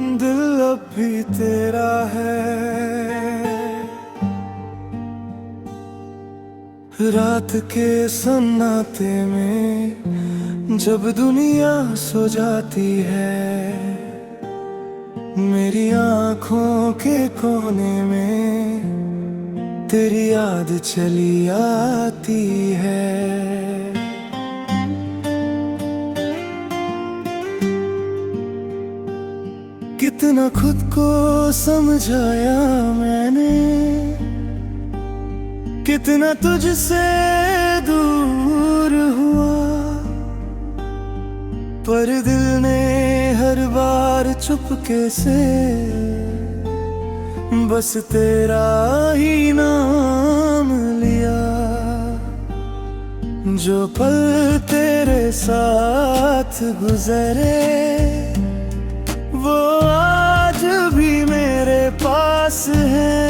दिल अब भी तेरा है। रात के सन्नाटे में जब दुनिया सो जाती है, मेरी आँखों के कोने में तेरी याद चली आती है। कितना खुद को समझाया मैंने, कितना तुझसे दूर हुआ, पर दिल ने हर बार चुपके से बस तेरा ही नाम लिया। जो पल तेरे साथ गुजरे वो आज भी मेरे पास है।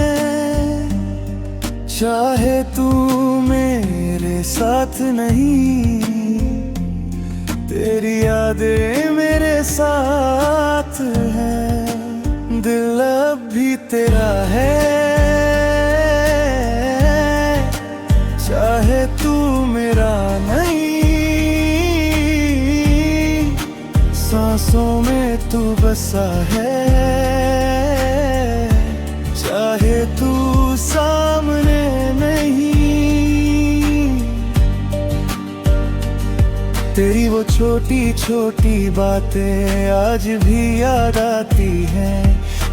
चाहे तू मेरे साथ नहीं, तेरी यादें मेरे साथ हैं। दिल अब भी तेरा है, चाहे तू मेरा नहीं। सांसों में तू बसा है, चाहे तू सामने नहीं। तेरी वो छोटी छोटी बातें आज भी याद आती हैं।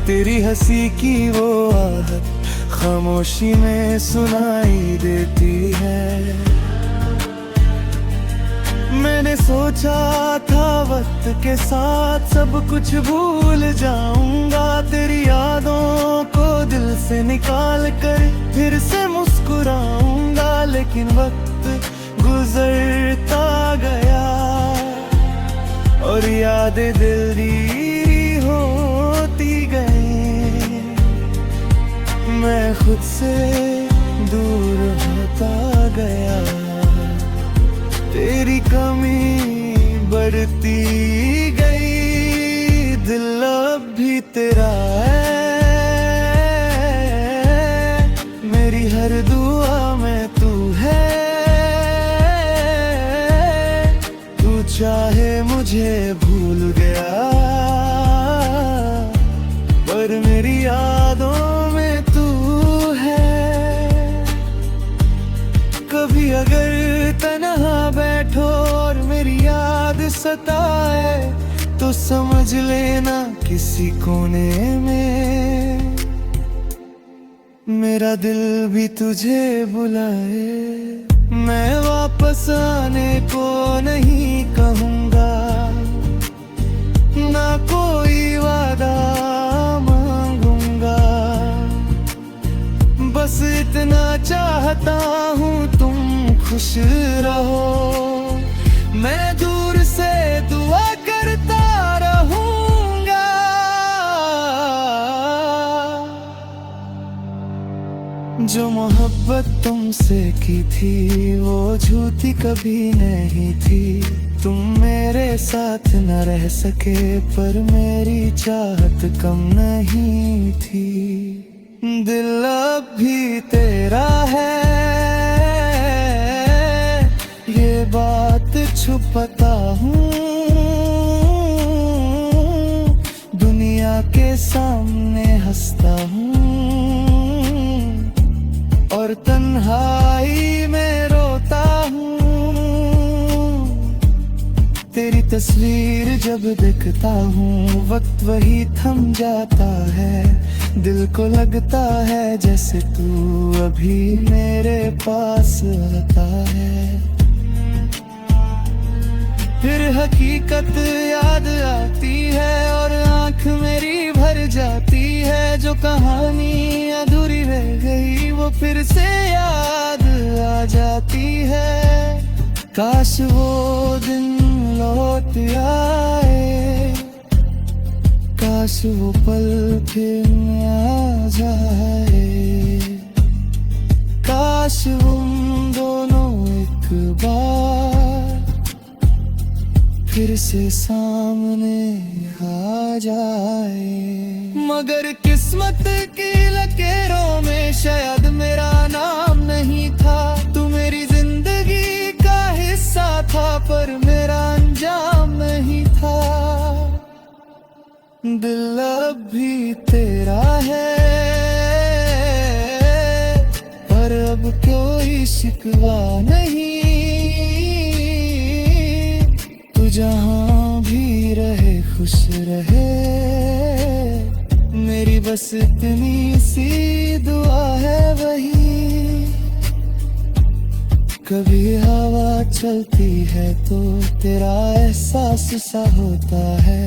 तेरी हंसी की वो आहट खामोशी में सुनाई देती है। मैंने सोचा था वक्त के साथ सब कुछ भूल जाऊंगा, तेरी यादों को दिल से निकाल कर फिर से मुस्कुराऊंगा। लेकिन वक्त गुजरता गया और यादें दिलगीरी होती गई। मैं खुद से दूर होता गया, तेरी कमी बढ़ती गई। दिल अब भी तेरा है, मेरी हर दुआ में तू है। तू चाहे मुझे भूल गया, पर मेरी यादों में तू है। कभी अगर तन्हा बैठो और मेरी याद सताए, तो समझ लेना किसी कोने में मेरा दिल भी तुझे बुलाए। मैं वापस आने को नहीं कहूँगा, ना कोई वादा मांगूंगा। बस इतना चाहता हूँ तुम खुश रहो, मैं दूर से दुआ करता रहूंगा। जो मोहब्बत तुमसे की थी वो झूठी कभी नहीं थी। तुम मेरे साथ न रह सके पर मेरी चाहत कम नहीं थी। दिल अब भी तेरा है, ये बात छुपाता हूँ। दुनिया के सामने हंसता हूँ और तन्हाई में रोता हूँ। तेरी तस्वीर जब देखता हूँ वक्त वही थम जाता है। दिल को लगता है जैसे तू अभी मेरे पास आता है। फिर हकीकत याद आती है और आँख मेरी भर जाती है। जो कहानी अधूरी रह गई वो फिर से याद आ जाती है। काश वो दिन लौट आए, काश वो पल फिर आ जाए। काश हम दोनों एक बार फिर से सामने आ जाए। मगर किस्मत की लकीरों में शायद मेरा नाम नहीं था। तू मेरी जिंदगी का हिस्सा था पर मेरा अंजाम नहीं था। दिल अब भी तेरा है पर अब कोई शिकवा नहीं। तू जहाँ भी रहे खुश रहे, मेरी बस इतनी सी दुआ है वही। कभी हवा चलती है तो तेरा एहसास सा होता है,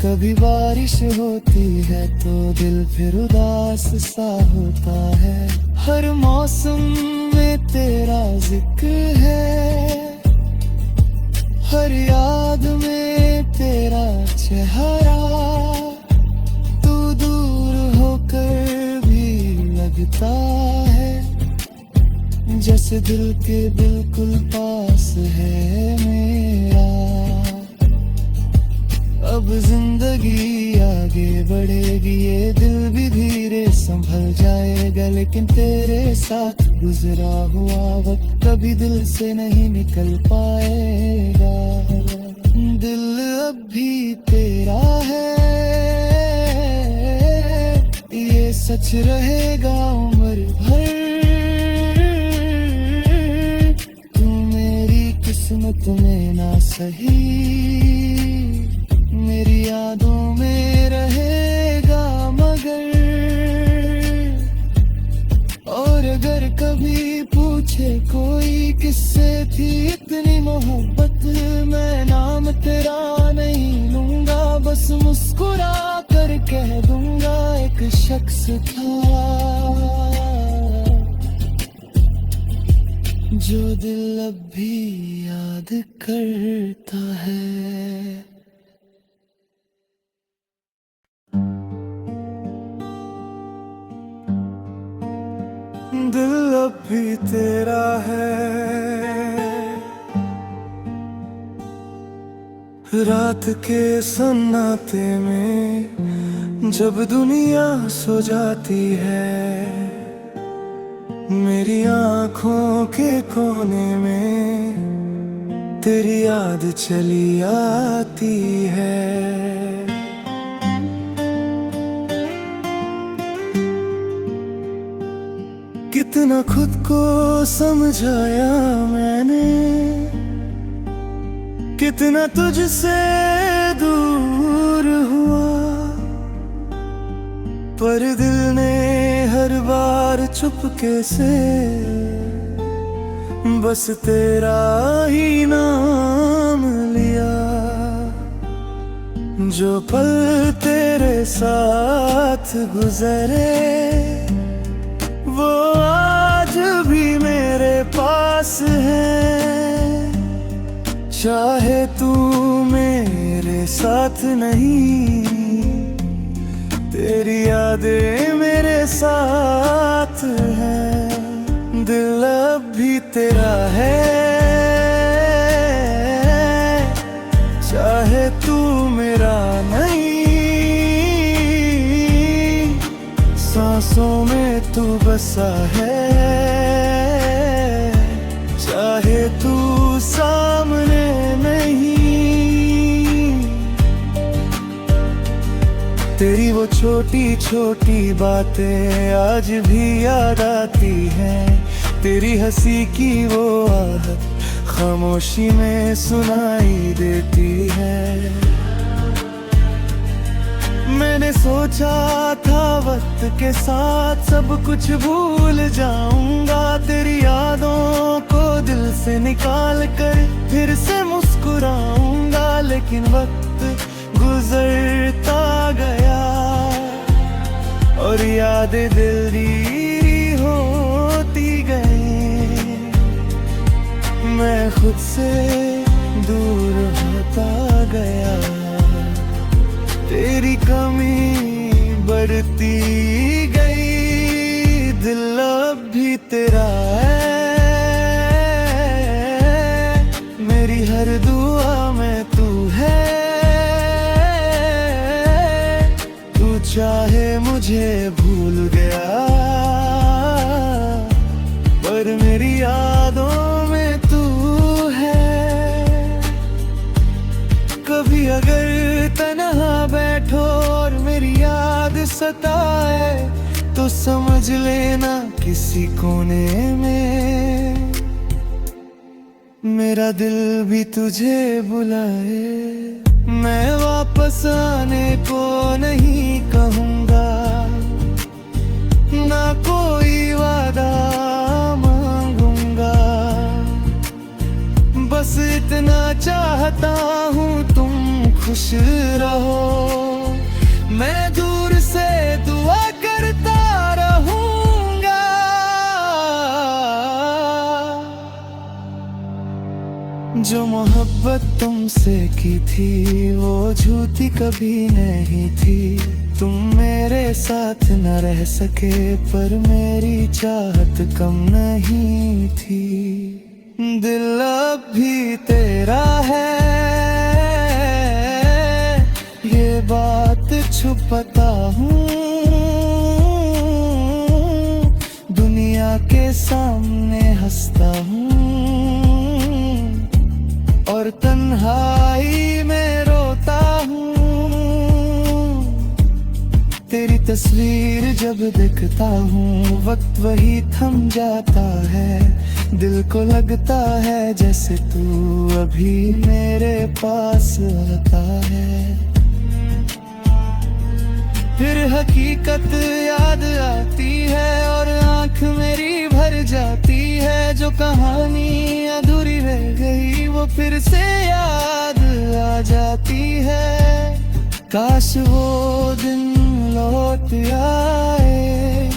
कभी बारिश होती है तो दिल फिर उदास सा होता है। हर मौसम में तेरा जिक्र है, हर याद में तेरा चेहरा। तू दूर होकर भी लगता है जैसे दिल के बिल्कुल पास है मेरा। अब जिंदगी आगे बढ़ेगी, ये दिल भी धीरे संभल जाएगा। लेकिन तेरे साथ गुजरा हुआ वक्त कभी दिल से नहीं निकल पाएगा। दिल अब भी तेरा है, ये सच रहेगा उम्र भर। तू मेरी किस्मत में ना सही, मेरी यादों में रहेगा मगर। और अगर कभी पूछे कोई किससे थी इतनी मोहब्बत, मैं नाम तेरा नहीं लूंगा, बस मुस्कुरा कर कह दूंगा एक शख्स था जो दिल अब भी याद करता है। दिल अब भी तेरा है, रात के सन्नाटे में जब दुनिया सो जाती है, मेरी आँखों के कोने में तेरी याद चली आती है। कितना खुद को समझाया मैंने, कितना तुझसे दूर हुआ, पर दिल ने हर बार चुपके से बस तेरा ही नाम लिया। जो पल तेरे साथ गुजरे वो आज भी मेरे पास है। चाहे तू मेरे साथ नहीं, तेरी यादें मेरे साथ हैं। दिल अब भी तेरा है, चाहे तू मेरा नहीं, सांसों में तू बसा है। चाहे तू सामने नहीं, तेरी वो छोटी छोटी बातें आज भी याद आती हैं। तेरी हंसी की वो आदत खामोशी में सुनाई देती है। मैंने सोचा था वक्त के साथ सब कुछ भूल जाऊंगा, तेरी यादों को दिल से निकाल कर फिर से मुस्कुराऊंगा। लेकिन वक्त गुजरता गया और यादें दिलगीरी होती गई। मैं खुद से दूर होता गया, तेरी कमी बढ़ती गई। दिल अब भी तेरा है, मेरी हर दुआ में तू है। अगर तन्हा बैठो और मेरी याद सताए तो समझ लेना किसी कोने में मेरा दिल भी तुझे बुलाए। मैं वापस आने को नहीं कहूँगा, ना कोई वादा मांगूंगा, बस इतना चाहता हूँ तुम खुश रहो। मैं दूर से दुआ करता रहूंगा। जो मोहब्बत तुमसे की थी वो झूठी कभी नहीं थी। तुम मेरे साथ न रह सके पर मेरी चाहत कम नहीं थी। दिल अब भी तेरा है ये बात छुपाता हूँ, दुनिया के सामने हंसता हूँ और तन्हाई में रोता हूँ। तेरी तस्वीर जब देखता हूँ वक्त वही थम जाता है। दिल को लगता है जैसे तू अभी मेरे पास आता है। फिर हकीकत याद आती है और आँख मेरी भर जाती है। जो कहानी अधूरी रह गई वो फिर से याद आ जाती है। काश वो दिन लौट आए,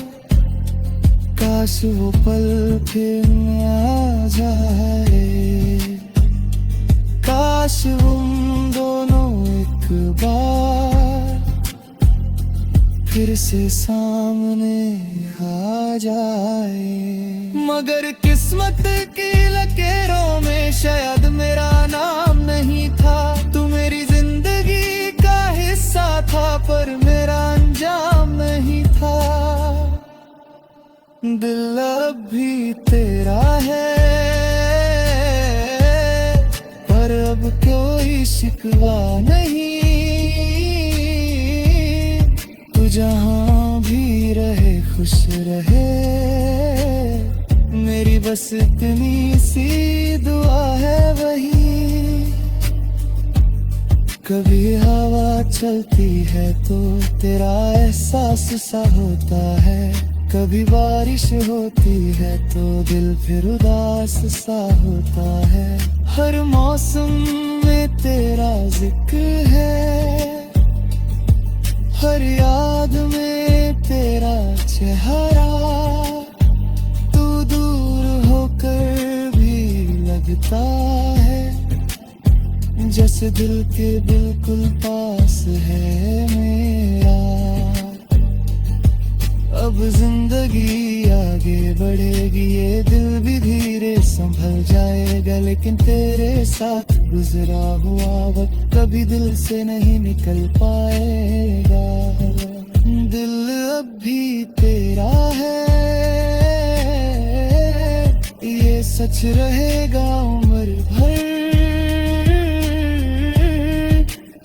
काश वो पल फिर आ जाए, काश हम दोनों एक बार फिर से सामने आ जाए। मगर किस्मत की लकीरों में शायद मेरा नाम नहीं था। तू मेरी जिंदगी का हिस्सा था पर मेरा अंजाम नहीं था। दिल अब भी तेरा है पर अब कोई शिकवा नहीं। तू जहाँ भी रहे खुश रहे, मेरी बस इतनी सी दुआ है वही। कभी हवा चलती है तो तेरा एहसास सा होता है, कभी बारिश होती है तो दिल फिर उदास सा होता है। हर मौसम में तेरा जिक्र है, हर याद में तेरा चेहरा। तू दूर होकर भी लगता है जैसे दिल के बिल्कुल पास है मेरा। अब जिंदगी आगे बढ़ेगी, ये दिल भी धीरे संभल जाएगा। लेकिन तेरे साथ गुजरा हुआ वक्त कभी दिल से नहीं निकल पाएगा। दिल अब भी तेरा है ये सच रहेगा उम्र भर।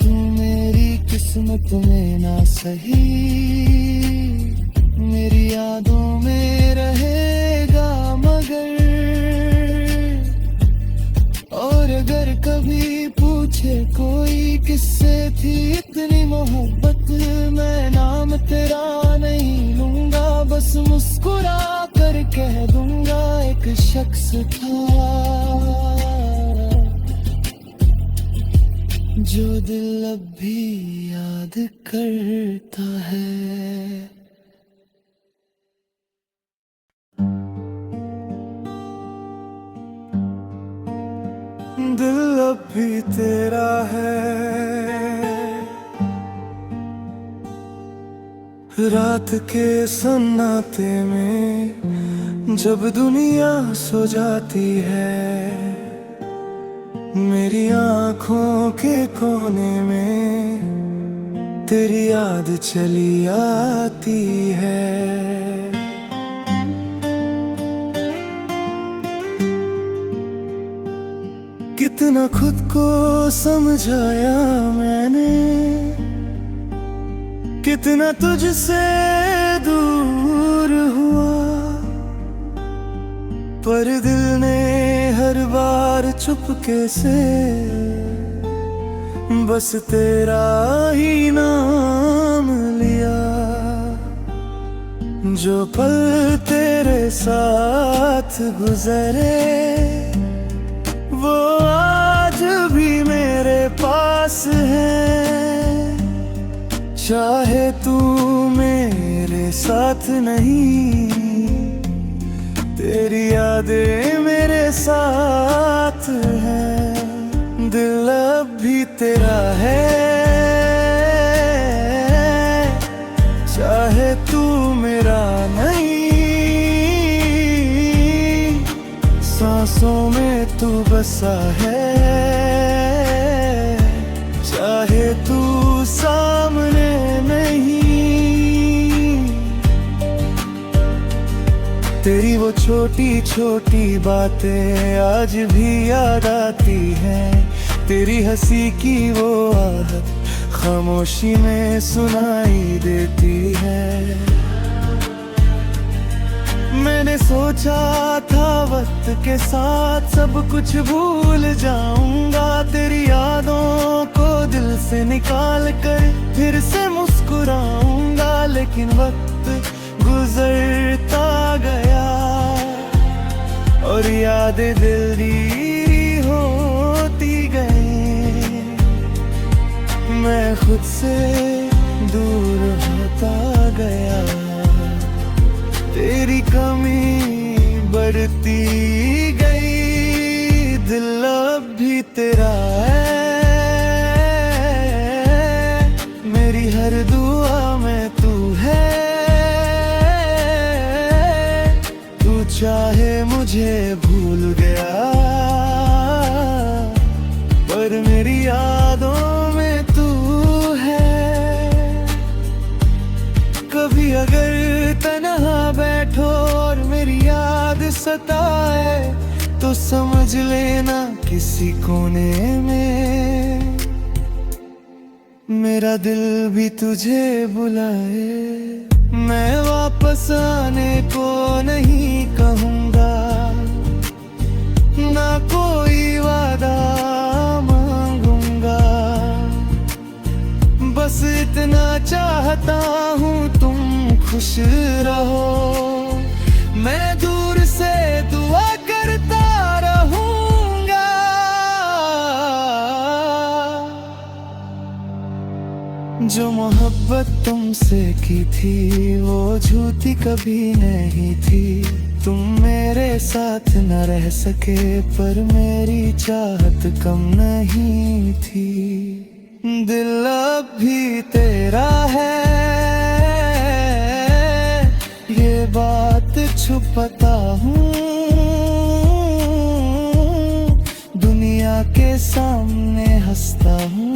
तू मेरी किस्मत में ना सही मेरी यादों में रहेगा मगर। और अगर कभी पूछे कोई किससे थी इतनी मोहब्बत, मैं नाम तेरा नहीं लूंगा, बस मुस्कुरा कर कह दूंगा एक शख्स था जो दिल अब भी याद करता है। दिल अब भी तेरा है रात के सन्नाटे में जब दुनिया सो जाती है, मेरी आँखों के कोने में तेरी याद चली आती है। कि कितना खुद को समझाया मैंने, कितना तुझसे दूर हुआ, पर दिल ने हर बार चुपके से बस तेरा ही नाम लिया। जो पल तेरे साथ गुजरे वो आज भी मेरे पास है। चाहे तू मेरे साथ नहीं, तेरी यादें मेरे साथ हैं। दिल अब भी तेरा है, चाहे तू मेरा नहीं। सांसों में तू बसा है, चाहे तू सामने नहीं। तेरी वो छोटी छोटी बातें आज भी याद आती हैं, तेरी हंसी की वो आहट खामोशी में सुनाई देती है। मैंने सोचा था वक्त के साथ सब कुछ भूल जाऊंगा, तेरी यादों को दिल से निकाल कर फिर से मुस्कुराऊंगा। लेकिन वक्त गुजरता गया और यादें दिलगीर होती गई। मैं खुद से दूर होता गया, तेरी कमी बढ़ती गई। दिल अब भी तेरा है, मेरी हर दुआ में तू है। तू चाहे मुझे भूल गया, पर मेरी यादों में तू है। कभी अगर तन्हा बैठो और मेरी याद सताए, तो समझ लेना किसी कोने में मेरा दिल भी तुझे बुलाए। मैं वापस आने को नहीं कहूँगा, ना कोई वादा मांगूंगा। बस इतना चाहता हूँ तुम खुश रहो, मैं दूर से दुआ करता रहूंगा। जो मोहब्बत तुमसे की थी वो झूठी कभी नहीं थी। तुम मेरे साथ न रह सके पर मेरी चाहत कम नहीं थी। दिल अब भी तेरा है, ये बात छुपाता हूँ। दुनिया के सामने हंसता हूँ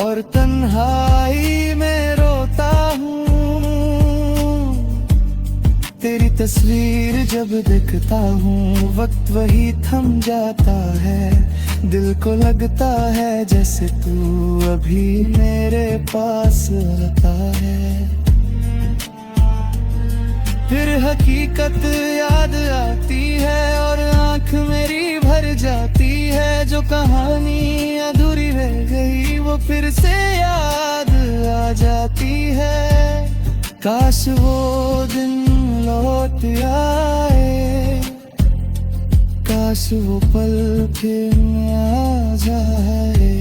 और तन्हाई में रोता हूँ। तेरी तस्वीर जब देखता हूँ वक्त वही थम जाता है। दिल को लगता है जैसे तू अभी मेरे पास आता है। फिर हकीकत याद आती है और आँख मेरी भर जाती है। जो कहानी अधूरी रह गई वो फिर से याद आ जाती है। काश वो दिन लौट आए, काश वो पल फिर आ जाए।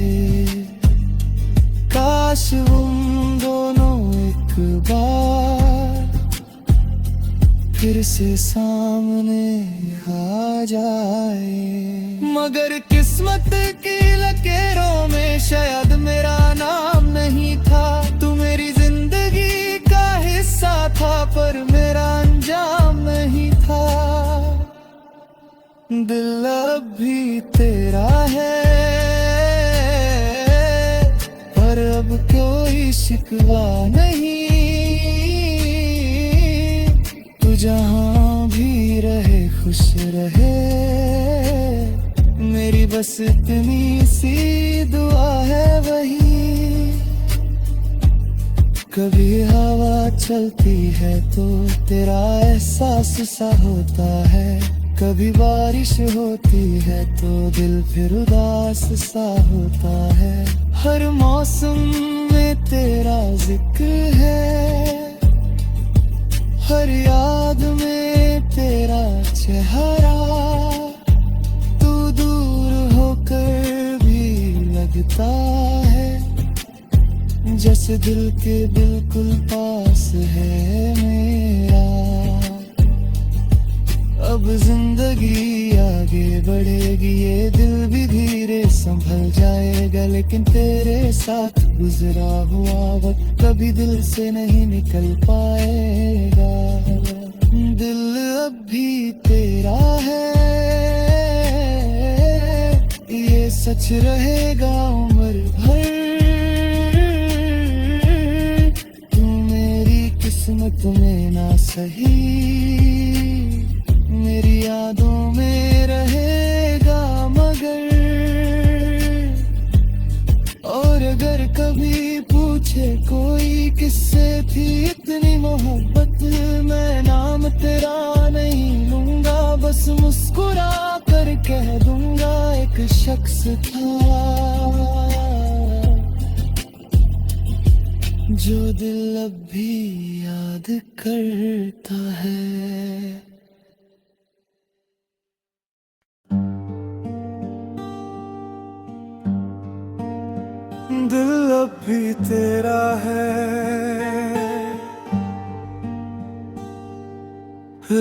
काश हम दोनों एक बार फिर से सामने आ जाए। मगर किस्मत की लकीरों में शायद मेरा नाम नहीं था। तू मेरी जिंदगी का हिस्सा था पर मेरा अंजाम नहीं था। दिल अब भी तेरा है पर अब कोई शिकवा नहीं। तू जहाँ भी रहे खुश रहे। बस इतनी सी दुआ है वही। कभी हवा चलती है तो तेरा एहसास सा होता है, कभी बारिश होती है तो दिल फिर उदास सा होता है। हर मौसम में तेरा जिक्र है, हर याद में तेरा चेहरा। तू दूर होकर भी लगता है, जैसे दिल के बिल्कुल पास है मेरा। अब जिंदगी आगे बढ़ेगी, ये दिल भी धीरे संभल जाएगा, लेकिन तेरे साथ गुजरा हुआ वक्त कभी दिल से नहीं निकल पाएगा। दिल अब भी तेरा है, ये सच रहेगा उम्र भर। तू मेरी किस्मत में ना सही, मेरी यादों में रहेगा मगर। और अगर कभी पूछे कोई किससे थी इतनी मोहब्बत, मैं नाम तेरा नहीं लूंगा, बस मुस्कुरा कर कह दूंगा एक शख्स था जो दिल अब भी याद करता है। दिल अब भी तेरा है,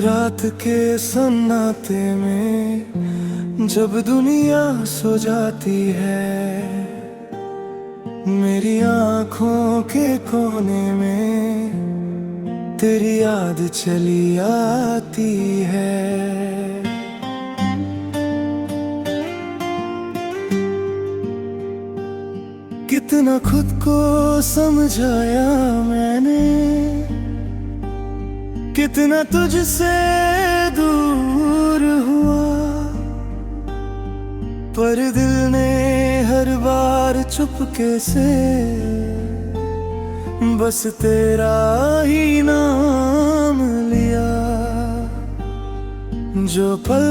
रात के सन्नाटे में जब दुनिया सो जाती है, मेरी आँखों के कोने में तेरी याद चली आती है। कितना खुद को समझाया मैंने, कितना तुझसे दूर हुआ, पर दिल ने हर बार चुपके से बस तेरा ही नाम लिया। जो पल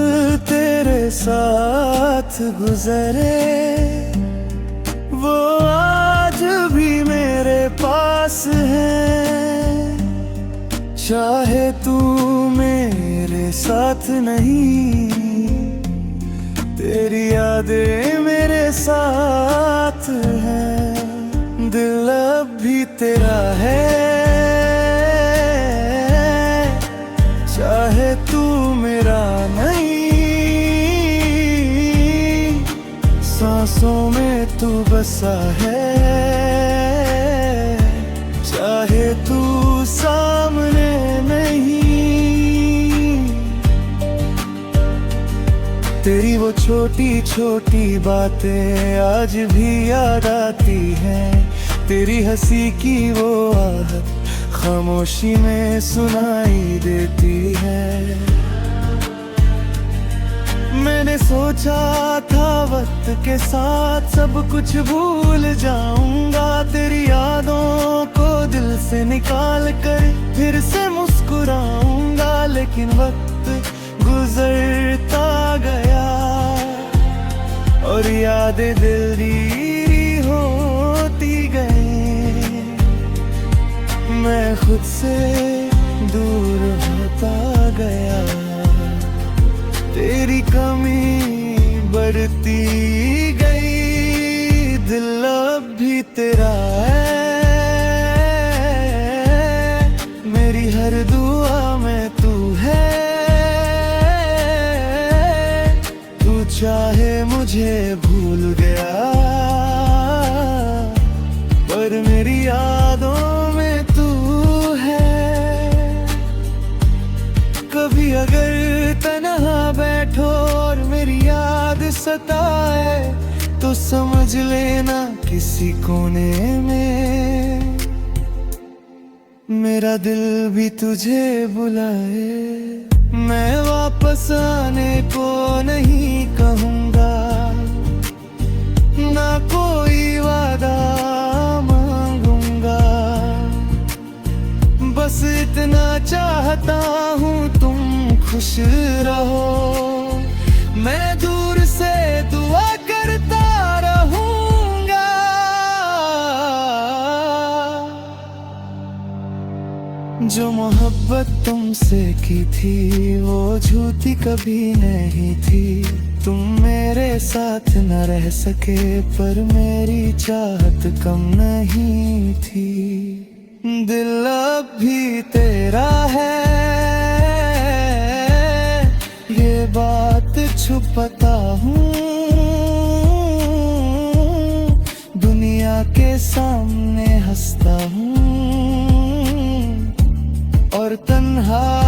तेरे साथ गुजरे वो आज भी मेरे पास है, चाहे तू मेरे साथ नहीं, तेरी यादें मेरे साथ हैं। दिल अब भी तेरा है, चाहे तू मेरा नहीं, सांसों में तू बसा है, चाहे तू सामने नहीं। तेरी वो छोटी छोटी बातें आज भी याद आती हैं, तेरी हंसी की वो आहट खामोशी में सुनाई देती है। मैंने सोचा था वक्त के साथ सब कुछ भूल जाऊंगा, तेरी यादों को दिल से निकाल कर फिर से मुस्कुराऊंगा, लेकिन वक्त गुजरता गया और यादें दिल होती गई। मैं खुद से दूर होता गया, तेरी कमी बढ़ती गई। दिल अब भी तेरा है, मेरी हर दुआ में तू है। तू चाहे मुझे भूल गया, पर मेरी यादों में तू है। कभी अगर तन्हा बैठो और मेरी याद सताए, तो समझ लेना किसी कोने में मेरा दिल भी तुझे बुलाए। मैं वापस आने को नहीं कहूँगा, जो मोहब्बत तुमसे की थी वो झूठी कभी नहीं थी। तुम मेरे साथ न रह सके पर मेरी चाहत कम नहीं थी। दिल अब भी तेरा है ये बात छुपाता हूँ, दुनिया के सामने हंसता हूँ और तन्हा